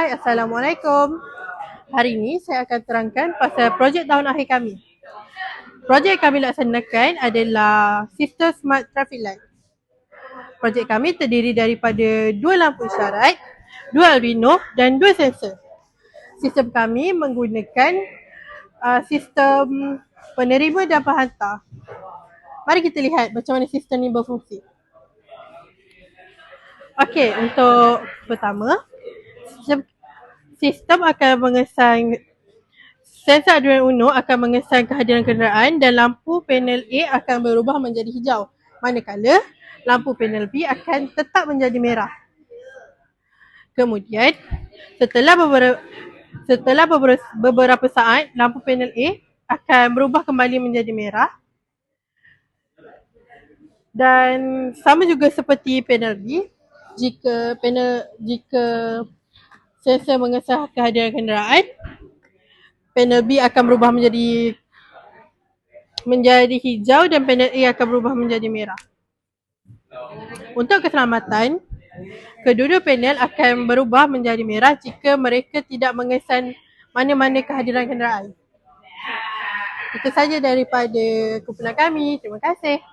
Hai, Assalamualaikum. Hari ini saya akan terangkan pasal projek tahun akhir kami. Projek yang kami laksanakan adalah sistem Smart Traffic Light. Projek kami terdiri daripada 2 lampu isyarat, 2 Arduino dan 2 sensor. Sistem kami menggunakan sistem penerima dan penghantar. Mari kita lihat macam mana sistem ini berfungsi. Okey, untuk pertama, sistem akan mengesan sensor Arduino Uno akan mengesan kehadiran kenderaan dan lampu panel A akan berubah menjadi hijau, manakala lampu panel B akan tetap menjadi merah. Kemudian setelah beberapa saat, lampu panel A akan berubah kembali menjadi merah. Dan sama juga seperti panel B, jika sensor mengesah kehadiran kenderaan, panel B akan berubah menjadi hijau dan panel A akan berubah menjadi merah. Untuk keselamatan, kedua-dua panel akan berubah menjadi merah jika mereka tidak mengesan mana-mana kehadiran kenderaan. Itu saja daripada kumpulan kami. Terima kasih.